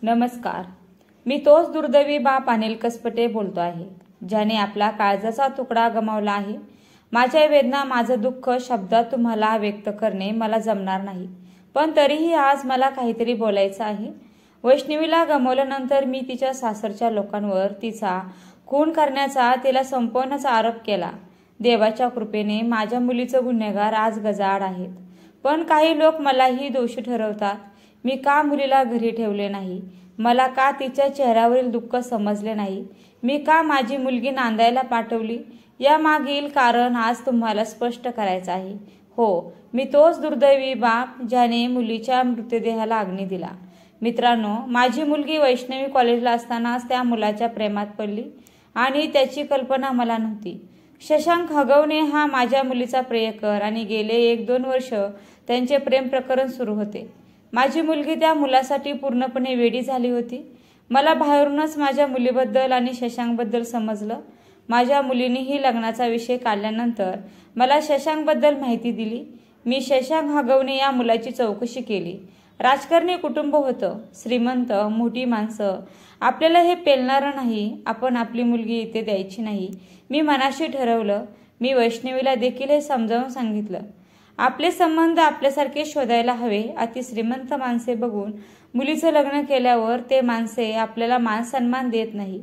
नमस्कार. मी तोच दुर्दैवी बाप अनिल कसपटे बोलतो आहे, ज्याने आपला काळजाचा तुकडा गमावला आहे. माझ्या वेदना, माझं दुःख शब्दात तुम्हाला व्यक्त करणे मला जमणार नाही, पण तरीही आज मला काहीतरी बोलायचं आहे. वैष्णवीला गमावल्यानंतर मी तिच्या सासरच्या लोकांवर तिचा खून करण्याचा, तिला संपवण्याचा आरोप केला. देवाच्या कृपेने माझ्या मुलीचं गुन्हेगार आज गजाआड आहेत, पण काही लोक मलाही दोषी ठरवतात. मी का मुलीला घरी ठेवले नाही? मला का तिच्या चेहऱ्यावरील दुःख समजले नाही? मी का माझी मुलगी नांदायला पाठवली? यामागील कारण आज तुम्हाला स्पष्ट करायचं आहे. हो, मी तोच दुर्दैवी बाप ज्याने मुलीच्या मृतदेहाला अग्नी दिला. मित्रांनो, माझी मुलगी वैष्णवी कॉलेजला असतानाच त्या मुलाच्या प्रेमात पडली आणि त्याची कल्पना मला नव्हती. शशांक हगवणे हा माझ्या मुलीचा प्रियकर आणि गेले 1-2 वर्ष त्यांचे प्रेम प्रकरण सुरू होते. माझी मुलगी त्या मुलासाठी पूर्णपणे वेडी झाली होती. मला बाहेरूनच माझ्या मुलीबद्दल आणि शशांकबद्दल समजलं. माझ्या मुलीनेही लग्नाचा विषय काढल्यानंतर मला शशांकबद्दल माहिती दिली. मी शशांक हगवणे या मुलाची चौकशी केली. राजकारणी कुटुंब होतं, श्रीमंत, मोठी माणसं. आपल्याला हे पेलणारं नाही. आपण आपली मुलगी इथे द्यायची नाही. मी मनाशी ठरवलं. मी वैष्णवीला देखील हे समजावून सांगितलं. आपले संबंध आपल्यासारखे शोधायला हवे. अति श्रीमंत माणसे बघून मुलीचं लग्न केल्यावर ते माणसे आपल्याला मान सन्मान देत नाही.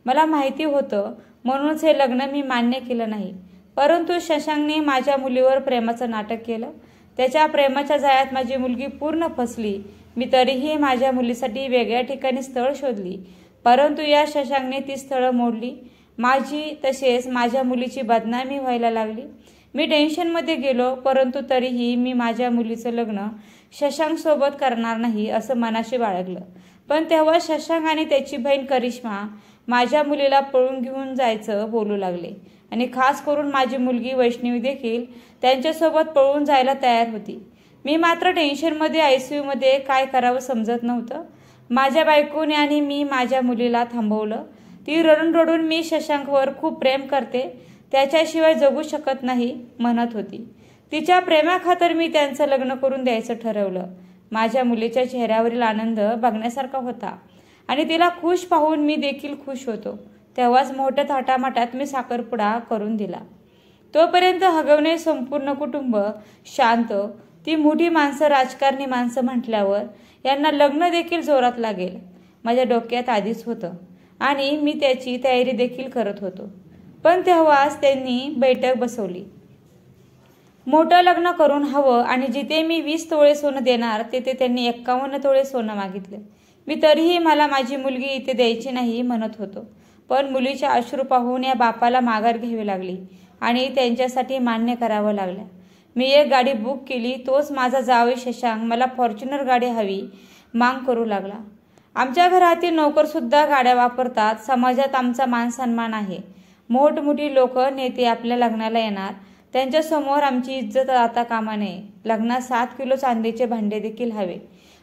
मला माहिती होतं, म्हणूनच हे लग्न मी मान्य केलं नाही. परंतु शशांकने माझ्या मुलीवर प्रेमाचं नाटक केलं. त्याच्या प्रेमाच्या जाळ्यात माझी मुलगी पूर्ण फसली. मी तरीही माझ्या मुलीसाठी वेगळ्या ठिकाणी स्थळ शोधली, परंतु या शशांकने ती स्थळं मोडली. माझी तसेच माझ्या मुलीची बदनामी व्हायला लागली. मी टेन्शनमध्ये गेलो, परंतु तरीही मी माझ्या मुलीचं लग्न शशांक सोबत करणार नाही असं मनाशी बाळगलं. पण तेव्हा शशांक आणि त्याची बहीण करिश्मा माझ्या मुलीला पळून घेऊन जायचं बोलू लागले आणि खास करून माझी मुलगी वैष्णवी देखील त्यांच्यासोबत पळून जायला तयार होती. मी मात्र टेन्शनमध्ये ICUमध्ये काय करावं समजत नव्हतं. माझ्या बायकोने आणि मी माझ्या मुलीला थांबवलं. ती रडून रडून मी शशांकवर खूप प्रेम करते, त्याच्याशिवाय जगू शकत नाही म्हणत होती. तिच्या प्रेमाखातर मी त्यांचं लग्न करून द्यायचं ठरवलं. माझ्या मुलीच्या चेहऱ्यावरील आनंद बघण्यासारखा होता आणि तिला खुश पाहून मी देखील खुश होतो. तेव्हाच मोठ्या थाटामाटात मी साखरपुडा करून दिला. तोपर्यंत हगवणे संपूर्ण कुटुंब शांत. ती मोठी माणसं, राजकारणी माणसं म्हटल्यावर यांना लग्न देखील जोरात लागेल माझ्या डोक्यात आधीच होतं आणि मी त्याची तयारी देखील करत होतो. पण तेव्हाच त्यांनी बैठक बसवली. मोठं लग्न करून हवं आणि जिथे मी 20 तोळे सोनं देणार तिथे त्यांनी 51 तोळे सोनं मागितले. मी तरीही मला माझी मुलगी इथे द्यायची नाही म्हणत होतो. पण मुलीचे अश्रू पाहून या बापाला माघार घ्यावी लागली आणि त्यांच्यासाठी मान्य करावं लागलं. मी एक गाडी बुक केली. तोच माझा जावई शशांक मला फॉर्च्युनर गाडी हवी माग करू लागला. आमच्या घरातील नोकरसुद्धा गाड्या वापरतात. समाजात आमचा मान सन्मान आहे. मोठमोठी लोक, नेते आपल्या लग्नाला येणार. त्यांच्यासमोर आमची इज्जत आता कामा नये. लग्नात 7 किलो चांदीचे भांडे देखील हवे.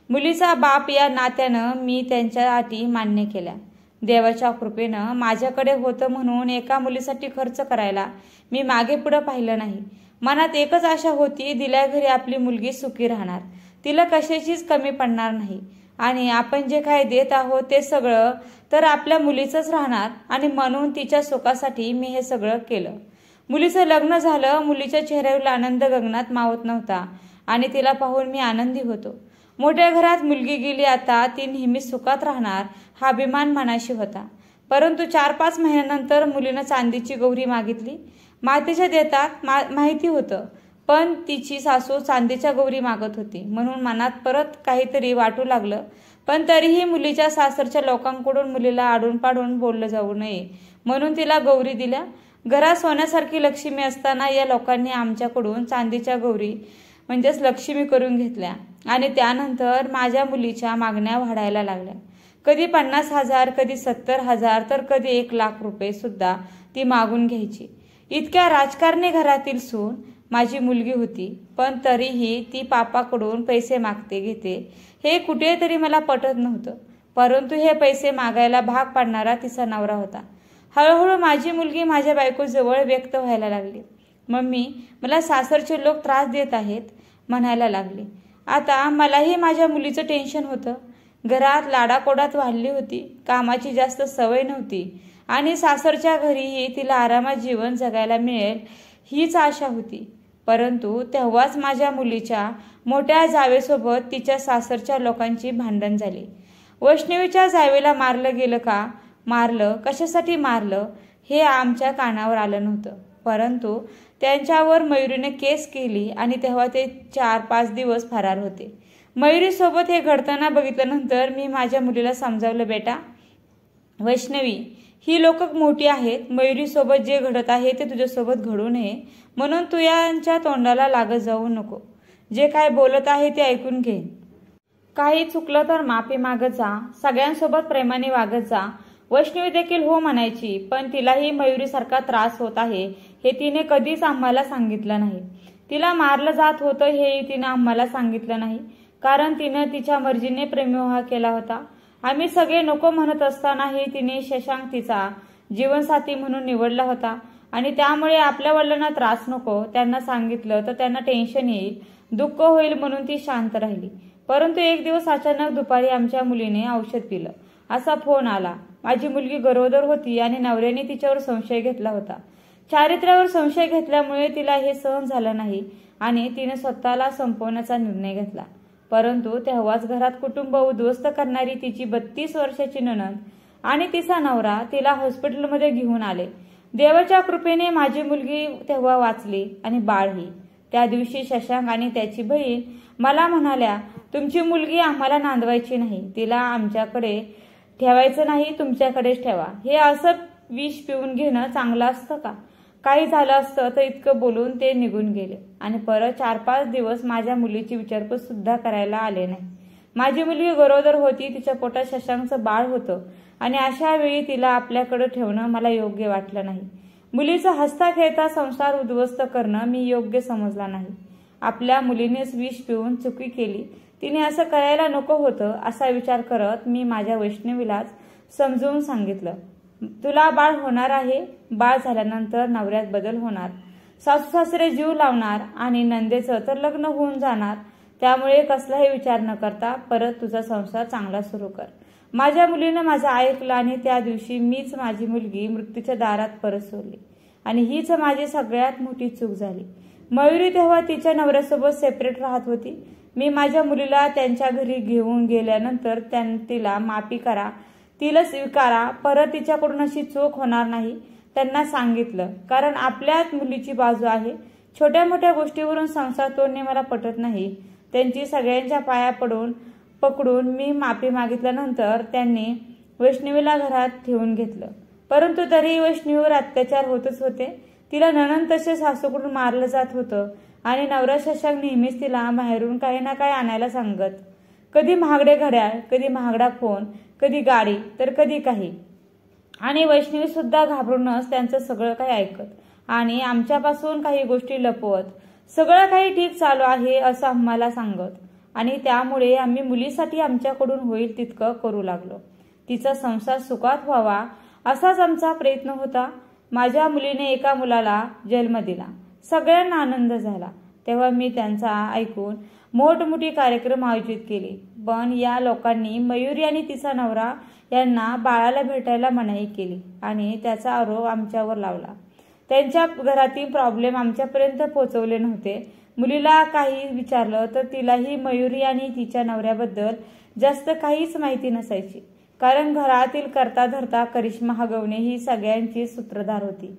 मुलीचा बाप या नात्यानं मी त्यांच्या अटी मान्य केल्या. देवाच्या कृपेनं माझ्याकडे होतं म्हणून एका मुलीसाठी खर्च करायला मी मागे पुढं पाहिलं नाही. मनात एकच आशा होती, दिल्या घरी आपली मुलगी सुखी राहणार, तिला कशाचीच कमी पडणार नाही आणि आपण जे काय देत आहोत ते सगळं तर आपल्या मुलीचंच राहणार आणि म्हणून तिच्या सुखासाठी मी हे सगळं केलं. मुलीचं लग्न झालं. मुलीच्या चेहऱ्यावरील आनंद गगनात मावत नव्हता आणि तिला पाहून मी आनंदी होतो. मोठ्या घरात मुलगी गेली, आता ती नेहमी सुखात राहणार हा अभिमान मनाशी होता. परंतु 4-5 महिन्यानंतर मुलीनं चांदीची गौरी मागितली. मातेच्या देतात माहिती होतं, पण तिची सासू चांदीच्या गौरी मागत होती म्हणून मनात परत काहीतरी वाटू लागलं. पण तरीही मुलीच्या सासरच्या लोकांकडून मुलीला आडून पाडून बोललं जाऊ नये म्हणून तिला गौरी दिल्या. घरात सोन्यासारखी लक्ष्मी असताना या लोकांनी आमच्याकडून चांदीच्या गौरी म्हणजेच लक्ष्मी करून घेतल्या आणि त्यानंतर माझ्या मुलीच्या मागण्या वाढायला लागल्या. कधी 50,000, कधी 70,000 तर कधी 1,00,000 रुपये सुद्धा ती मागून घ्यायची. इतक्या राजकारणी घरातील सून माझी मुलगी होती, पण तरीही ती पापाकडून पैसे मागते घेते हे कुठेतरी मला पटत नव्हतं. परंतु हे पैसे मागायला भाग पाडणारा तिचा नवरा होता. हळूहळू माझी मुलगी माझ्या बायकोजवळ व्यक्त व्हायला लागली. मम्मी, मला सासरचे लोक त्रास देत आहेत म्हणायला लागले. आता मलाही माझ्या मुलीचं टेन्शन होतं. घरात लाडाकोडात वाढली होती, कामाची जास्त सवय नव्हती आणि सासरच्या घरीही तिला आरामात जीवन जगायला मिळेल हीच आशा होती. परंतु तेव्हाच माझ्या मुलीच्या मोठ्या जावेसोबत तिच्या सासरच्या लोकांची भांडण झाली. वैष्णवीच्या जावेला मारलं गेलं का? मारलं, कशासाठी मारलं हे आमच्या कानावर आलं नव्हतं. परंतु त्यांच्यावर मयुरीने केस केली आणि तेव्हा ते 4-5 दिवस फरार होते. मयुरीसोबत हे घडताना बघितल्यानंतर मी माझ्या मुलीला समजावलं, बेटा वैष्णवी, ही लोक मोठी आहेत. मयुरीसोबत जे घडत आहे ते तुझ्यासोबत घडू नये म्हणून तू यांच्या तोंडाला लागत जाऊ नको. जे काय बोलत आहे ते ऐकून घे. काही चुकलं तर माफी मागत जा. सगळ्यांसोबत प्रेमाने वागत जा. वैष्णवी देखील हो म्हणायची, पण तिलाही मयुरीसारखा त्रास होत आहे हे तिने कधीच आम्हाला सांगितलं नाही. तिला मारलं जात होतं हेही तिने आम्हाला सांगितलं नाही, कारण तिनं तिच्या मर्जीने प्रेमविवाह केला होता. आम्ही सगळे नको म्हणत असतानाही तिने शशांक तिचा जीवनसाथी म्हणून निवडला होता आणि त्यामुळे आपल्या वडिलांना त्रास नको. त्यांना सांगितलं तर त्यांना टेन्शन येईल, दुःख होईल म्हणून ती शांत राहिली. परंतु एक दिवस अचानक दुपारी आमच्या मुलीने औषध पिलं असा फोन आला. माझी मुलगी गरोदर होती आणि नवऱ्याने तिच्यावर संशय घेतला होता. चारित्र्यावर संशय घेतल्यामुळे तिला हे सहन झालं नाही आणि तिने स्वतःला संपवण्याचा निर्णय घेतला. परंतु तेव्हाच घरात कुटुंब उद्ध्वस्त करणारी तिची 32 वर्षाची नणंद आणि तिचा नवरा तिला हॉस्पिटलमध्ये घेऊन आले. देवाच्या कृपेने माझी मुलगी तेव्हा वाचली आणि बाळही. त्या दिवशी शशांक आणि त्याची बहीण मला म्हणाल्या, तुमची मुलगी आम्हाला नांदवायची नाही, तिला आमच्याकडे ठेवायचं नाही, तुमच्याकडेच ठेवा. हे असं विष पिऊन घेणं चांगलं असतं का? काही झालं असतं तर इतकं बोलून ते निघून गेले आणि परत 4-5 दिवस माझ्या मुलीची विचारपूस सुद्धा करायला आले नाही. माझी मुलगी गरोदर होती, तिच्या पोटात शशांकचं बाळ होतं आणि अशा वेळी तिला आपल्याकडे ठेवणं मला योग्य वाटलं नाही. मुलीचा हसता खेळता संसार उद्ध्वस्त करणं मी योग्य समजला नाही. आपल्या मुलीनेच विष पिऊन चुकी केली, तिने असं करायला नको होतं असा विचार करत मी माझ्या वैष्णवीलाच समजून सांगितलं, तुला बाळ होणार आहे, बाळ झाल्यानंतर नवऱ्यात बदल होणार, सासू सासरे जीव लावणार आणि नंदेचं तर लग्न होऊन जाणार. त्यामुळे कसलाही विचार न करता परत तुझा संसार चांगला सुरू कर. माझ्या मुलीनं माझं ऐकलं आणि त्या दिवशी मीच माझी मुलगी मृत्यूच्या दारात परत सोडली आणि हीच माझी सगळ्यात मोठी चूक झाली. मयुरी तेव्हा तिच्या नवऱ्यासोबत सेपरेट राहत होती. मी माझ्या मुलीला त्यांच्या घरी घेऊन गेल्यानंतर तिला माफी करा, तिला स्वीकारा, परत तिच्याकडून अशी चूक होणार नाही त्यांना सांगितलं, कारण आपल्याच मुलीची बाजू आहे. छोट्या मोठ्या गोष्टीवरून संसार तोडणे मला पटत नाही. त्यांची सगळ्यांच्या पाया पकडून मी माफी मागितल्यानंतर त्यांनी वैष्णवीला घरात ठेवून घेतलं. परंतु तरीही वैष्णवीवर अत्याचार होतच होते. तिला नणंद तसे सासूकडून मारलं जात होतं आणि नवरा शशांक नेहमीच तिला बाहेरून काही ना काही आणायला सांगत. कधी महागडे घड्याळ, कधी महागडा फोन, कधी गाडी, तर कधी काही. आणि वैष्णवी सुद्धा घाबरूनच त्यांचं सगळं काही ऐकत आणि आमच्यापासून काही गोष्टी लपवत. सगळं काही ठीक चालू आहे असं आम्हाला सांगत आणि त्यामुळे आम्ही मुलीसाठी आमच्याकडून होईल तितकं करू लागलो. तिचा संसार सुखात व्हावा असाच आमचा प्रयत्न होता. माझ्या मुलीने एका मुलाला जन्म दिला. सगळ्यांना आनंद झाला. तेव्हा मी त्यांचा ऐकून मोठमोठी कार्यक्रम आयोजित केले. पण या लोकांनी मयुरी आणि तिचा नवरा यांना बाळाला भेटायला मनाई केली आणि त्याचा आरोप आमच्यावर लावला. त्यांच्या घरातील प्रॉब्लेम आमच्यापर्यंत पोहोचवले नव्हते. मुलीला काही विचारलं तर तिलाही मयुरी आणि तिच्या नवऱ्याबद्दल जास्त काहीच माहिती नसायची, कारण घरातील करता धरता करिश्मा हगवणे ही सगळ्यांची सूत्रधार होती.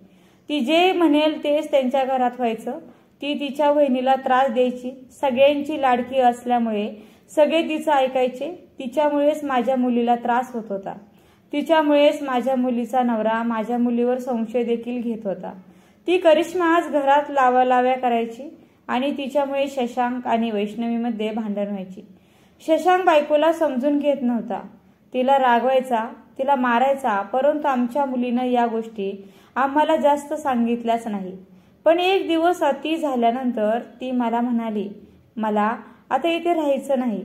ती जे म्हणेल तेच त्यांच्या घरात व्हायचं. ती तिच्या बहिणीला त्रास द्यायची. सगळ्यांची लाडकी असल्यामुळे सगळे तिचं ऐकायचे. तिच्यामुळेच माझ्या मुलीला त्रास होत होता. तिच्यामुळेच माझ्या मुलीचा नवरा माझ्या मुलीवर संशय देखील घेत होता. ती करिश्मा आज घरात लावालाव्या करायची आणि तिच्यामुळे शशांक आणि वैष्णवीमध्ये भांडण व्हायची. शशांक बायकोला समजून घेत नव्हता. तिला रागवायचा, तिला मारायचा. परंतु आमच्या मुलीनं या गोष्टी आम्हाला जास्त सांगितल्याच नाही. पण एक दिवस अति झाल्यानंतर ती मला म्हणाली, मला आता इथे राहायचं नाही.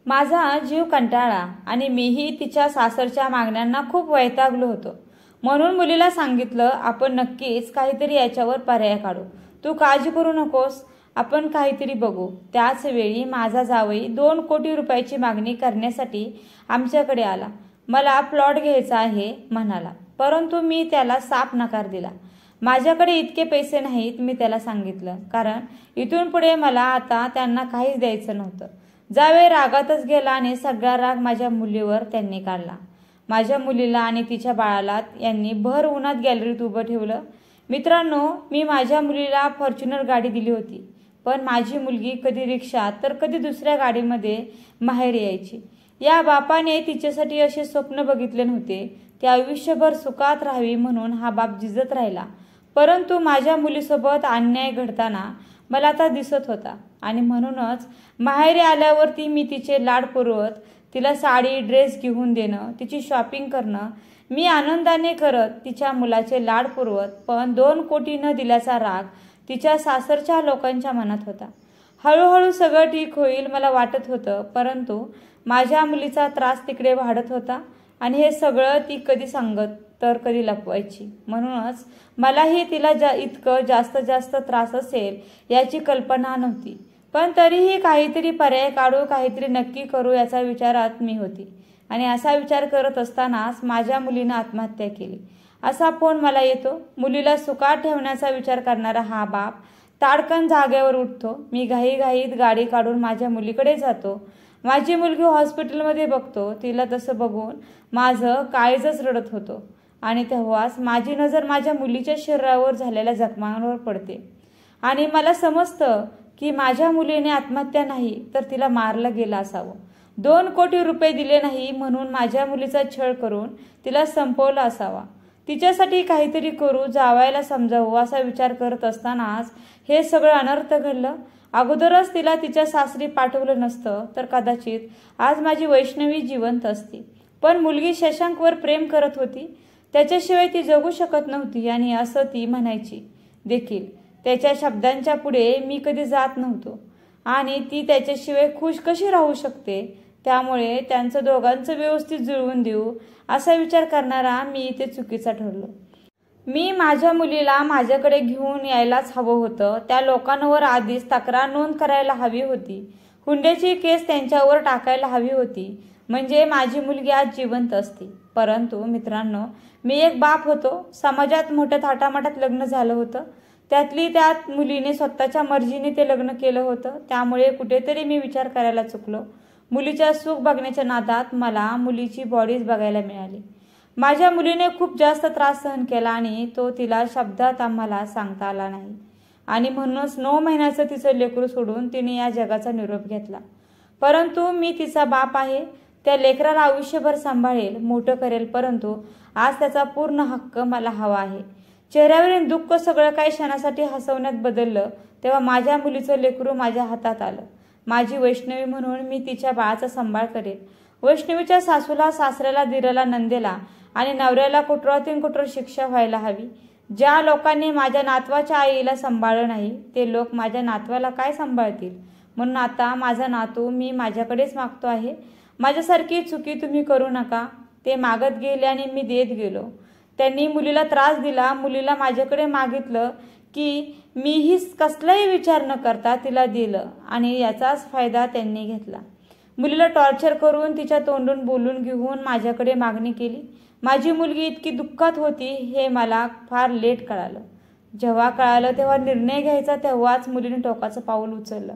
माझा जीव कंटाळा आणि मीही तिच्या सासरच्या मागण्यांना खूप वैतागलो होतो. म्हणून मुलीला सांगितलं, आपण नक्कीच काहीतरी याच्यावर पर्याय काढू, तू काळजी करू नकोस. आपण काहीतरी बघू. त्याच वेळी माझा जावई 2 कोटी रुपयाची मागणी करण्यासाठी आमच्याकडे आला. मला प्लॉट घ्यायचा आहे म्हणाला, परंतु मी त्याला साफ नकार दिला. माझ्याकडे इतके पैसे नाहीत मी त्याला सांगितलं, कारण इथून पुढे मला आता त्यांना काहीच द्यायचं नव्हतं. जावई रागातच गेला आणि सगळा राग माझ्या मुलीवर त्यांनी काढला. माझ्या मुलीला आणि तिच्या बाळाला यांनी भर उन्हात गॅलरीत उभं ठेवलं. मित्रांनो, मी माझ्या मुलीला फॉर्च्युनर गाडी दिली होती, पण माझी मुलगी कधी रिक्षात तर कधी दुसऱ्या गाडीमध्ये माहेरी यायची. या बापाने तिच्यासाठी असे स्वप्न बघितले नव्हते. ती आयुष्यभर सुखात राहावी म्हणून हा बाप जिजत राहिला. परंतु माझ्या मुलीसोबत अन्याय घडताना मला आता दिसत होता आणि म्हणूनच माहेरी आल्यावरती मी तिचे लाड पुरवत, तिला साडी ड्रेस घेऊन देणं, तिची शॉपिंग करणं मी आनंदाने करत, तिच्या मुलाचे लाड पुरवत. पण 2 कोटी न दिल्याचा राग तिच्या सासरच्या लोकांच्या मनात होता. हळूहळू सगळं ठीक होईल मला वाटत होतं, परंतु माझ्या मुलीचा त्रास तिकडे वाढत होता आणि हे सगळं ती कधी सांगत तर कधी लपवायची. म्हणूनच मलाही तिला इतकं जास्त त्रास असेल याची कल्पना नव्हती. पण तरीही काहीतरी पर्याय काढू, काहीतरी नक्की करू याचा विचारात मी होती. आणि असा विचार करत असतानाच माझ्या मुलीनं आत्महत्या केली असा फोन मला येतो. मुलीला सुखात ठेवण्याचा विचार करणारा हा बाप ताडकन जागेवर उठतो. मी घाईघाईत गाडी काढून माझ्या मुलीकडे जातो. माझी मुलगी हॉस्पिटलमध्ये बघतो. तिला तसं बघून माझं काळीजच रडत होतो आणि तेव्हाच माझी नजर माझ्या मुलीच्या शरीरावर झालेल्या जखमांवर पडते आणि मला समजतं की माझ्या मुलीने आत्महत्या नाही तर तिला मारलं गेलं असावं. 2 कोटी रुपये दिले नाही म्हणून माझ्या मुलीचा छळ करून तिला संपवला असावा. तिच्यासाठी काहीतरी करू, जावायला समजावू असा विचार करत असतानाच हे सगळं अनर्थ घडलं. अगोदरच तिला तिच्या सासरी पाठवलं नसतं तर कदाचित आज माझी वैष्णवी जिवंत असती. पण मुलगी शशांकवर प्रेम करत होती, त्याच्याशिवाय ती जगू शकत नव्हती आणि असं ती म्हणायची देखील. त्याच्या शब्दांच्या पुढे मी कधी जात नव्हतो आणि ती त्याच्याशिवाय खुश कशी राहू शकते. त्यामुळे त्यांचं दोघांचं व्यवस्थित जुळवून देऊ असा विचार करणारा मी इथे चुकीचा ठरलो. मी माझ्या मुलीला माझ्याकडे घेऊन यायलाच हवं होतं. त्या लोकांवर आधीच तक्रार नोंद करायला हवी होती. हुंड्याची केस त्यांच्यावर टाकायला हवी होती, म्हणजे माझी मुलगी आज जिवंत असती. परंतु मित्रांनो, मी एक बाप होतो. समाजात मोठ्या थाटामाटात लग्न झालं होतं. त्यात मुलीने स्वतःच्या मर्जीने ते लग्न केलं होतं. त्यामुळे कुठेतरी मी विचार करायला चुकलो. मुलीच्या सुख बघण्याच्या नादात मला मुलीची बॉडीज बघायला मिळाली. माझ्या मुलीने खूप जास्त त्रास सहन केला आणि तो तिला शब्दात आम्हाला सांगता आला नाही आणि म्हणूनच 9 महिन्याचं तिचं लेकरू सोडून तिने या जगाचा निरोप घेतला. परंतु मी तिचा बाप आहे. त्या लेकराला आयुष्यभर सांभाळेल, मोठं करेल, परंतु आज त्याचा पूर्ण हक्क मला हवा आहे. चेहऱ्यावरील दुःख सगळं काही क्षणासाठी हसवण्यात बदललं तेव्हा माझ्या मुलीचं लेकरू माझ्या हातात आलं. माझी वैष्णवी म्हणून मी तिच्या बाळाचा सांभाळ करेल. वैष्णवीच्या सासूला, सासऱ्याला, दिराला, नंदेला आणि नवऱ्याला कठोरातील कठोर शिक्षा व्हायला हवी. ज्या लोकांनी माझ्या नातवाच्या आईला सांभाळलं नाही ते लोक माझ्या नातवाला काय सांभाळतील. म्हणून आता माझा नातू मी माझ्याकडेच मागतो आहे. माझ्यासारखी चुकी तुम्ही करू नका. ते मागत गेले आणि मी देत गेलो. त्यांनी मुलीला त्रास दिला. मुलीला माझ्याकडे मागितलं की मीही कसलाही विचार न करता तिला दिलं आणि याचाच फायदा त्यांनी घेतला. मुलीला टॉर्चर करून तिच्या तोंडून बोलून घेऊन माझ्याकडे मागणी केली. माझी मुलगी इतकी दुःखात होती हे मला फार लेट कळालं. जेव्हा कळालं तेव्हा निर्णय घ्यायचा तेव्हाच मुलीने टोकाचं पाऊल उचललं.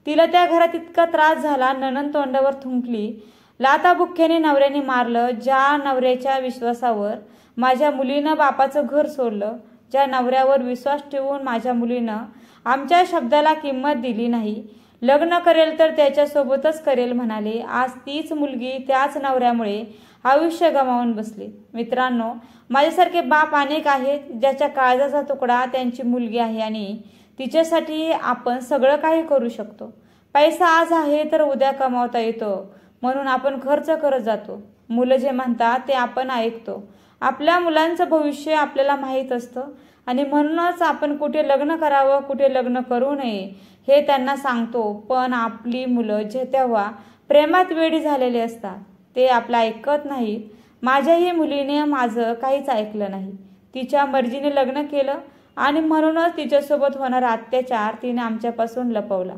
तिला त्या घरात इतका त्रास झाला. नणंद तोंडावर थुंकली. लाथाबुक्क्याने नवऱ्याने मारलं. ज्या नवऱ्याच्या विश्वासावर माझ्या मुलीनं बापाचं घर सोडलं, ज्या नवऱ्यावर विश्वास ठेवून माझ्या मुलीनं आमच्या शब्दाला किंमत दिली नाही, लग्न करेल तर त्याच्यासोबतच करेल म्हणाले, आज तीच मुलगी त्याच नवऱ्यामुळे आयुष्य गमावून बसली. मित्रांनो, माझ्यासारखे बाप अनेक आहेत ज्याच्या काळजाचा तुकडा त्यांची मुलगी आहे आणि तिच्यासाठी आपण सगळं काही करू शकतो. पैसा आज आहे तर उद्या कमावता येतो म्हणून आपण खर्च करत जातो. मुलं जे म्हणतात ते आपण ऐकतो. आपल्या मुलांचं भविष्य आपल्याला माहीत असतं आणि म्हणूनच आपण कुठे लग्न करावं, कुठे लग्न करू नये हे त्यांना सांगतो. पण आपली मुलं जे तेव्हा प्रेमात वेडी झालेले असतात ते आपलं ऐकत नाहीत. माझ्याही मुलीने माझं काहीच ऐकलं नाही. तिच्या मर्जीने लग्न केलं आणि म्हणूनच तिच्यासोबत होणारा अत्याचार तिने आमच्यापासून लपवला.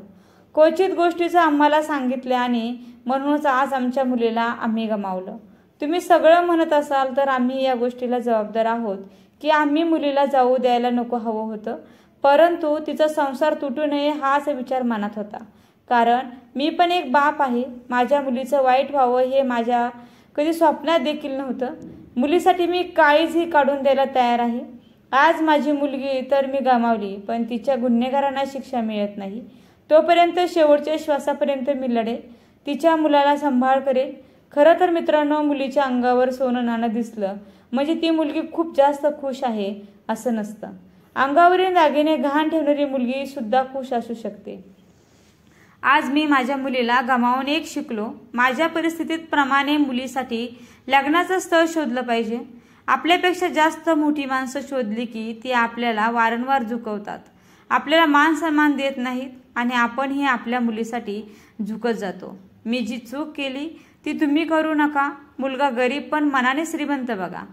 क्वचित गोष्टीचं आम्हाला सांगितले आणि म्हणूनच आज आमच्या मुलीला आम्ही गमावलं. तुम्ही सगळं म्हणत असाल तर आम्ही या गोष्टीला जबाबदार आहोत की आम्ही मुलीला जाऊ द्यायला नको हवं होतं, परंतु तिचा संसार तुटू नये हाच विचार मनात होता. कारण मी पण एक बाप आहे. माझ्या मुलीचं वाईट व्हावं हे माझ्या कधी स्वप्नात देखील नव्हतं. मुलीसाठी मी काळीजही काढून द्यायला तयार आहे. आज माझी मुलगी तर मी गमावली, पण तिच्या गुन्हेगारांना शिक्षा मिळत नाही तोपर्यंत शेवटच्या श्वासापर्यंत मी लढेल. तिच्या मुलाला सांभाळ करेल. खरं तर मित्रांनो, मुलीच्या अंगावर सोनं नाणं दिसलं म्हणजे ती मुलगी खूप जास्त खुश आहे असं नसतं. अंगावरील दागिने गहाण ठेवणारी मुलगी सुद्धा खुश असू शकते. आज मी माझ्या मुलीला गमावून एक शिकलो. माझ्या परिस्थितीत प्रमाणे मुलीसाठी लग्नाचं स्थळ शोधलं पाहिजे. आपल्यापेक्षा जास्त मोठी माणसं शोधली की ती आपल्याला वारंवार झुकवतात, आपल्याला मान सन्मान देत नाहीत आणि आपणही आपल्या मुलीसाठी झुकत जातो. मी जी चूक केली ती तुम्ही करू नका. मुलगा गरीब पण मनाने श्रीमंत बघा.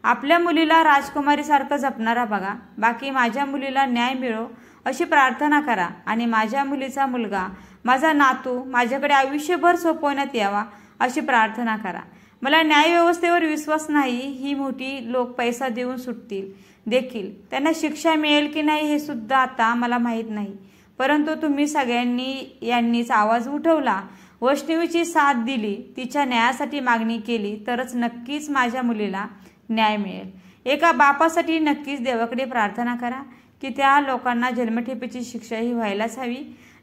आपल्या मुलीला राजकुमारीसारखं जपणारा बघा. बाकी माझ्या मुलीला न्याय मिळो अशी प्रार्थना करा आणि माझ्या मुलीचा मुलगा, माझा नातू माझ्याकडे आयुष्यभर सोपवण्यात यावा अशी प्रार्थना करा. मला न्यायव्यवस्थेवर विश्वास नाही. ही मोठी लोक पैसा देऊन सुटतील देखील. त्यांना शिक्षा मिळेल की नाही हे सुद्धा आता मला माहीत नाही, परंतु तुम्ही सगळ्यांनी यांनीच आवाज उठवला, वैष्णवीची साथ दिली, तिच्या न्यायासाठी मागणी केली तरच नक्कीच माझ्या मुलीला न्याय मिळेल. एका बापासाठी नक्कीच देवाकडे प्रार्थना करा की त्या लोकांना जन्मठेपेची शिक्षाही व्हायलाच हवी.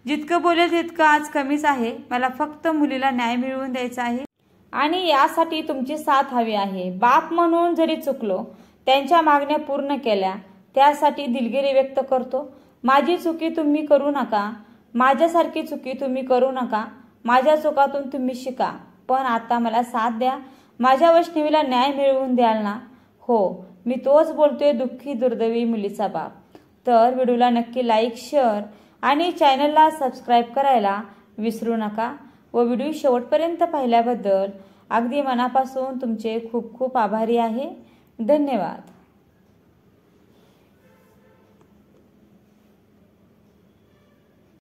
जितकं बोलेल तितकं आज कमीच आहे. मला फक्त मुलीला न्याय मिळवून द्यायचा आहे आणि यासाठी तुमची साथ हवी आहे. बाप म्हणून जरी चुकलो, त्यांच्या मागण्या पूर्ण केल्या त्यासाठी दिलगिरी व्यक्त करतो. माझी चुकी तुम्ही करू नका, माझ्यासारखी चुकी तुम्ही करू नका. माझ्या चुकातून तुम्ही शिका, पण आता मला साथ द्या. माझ्या वैष्णवीला न्याय मिळवून द्याल ना? हो, मी तोच बोलतोय, दुःखी दुर्दैवी मुलीचा बाप. तर व्हिडिओला नक्की लाईक, शेअर आणि चॅनलला सबस्क्राईब करायला विसरू नका. व व्हिडिओ शेवटपर्यंत पाहिल्याबद्दल अगदी मनापासून तुमचे खूप खूप आभारी आहे. धन्यवाद.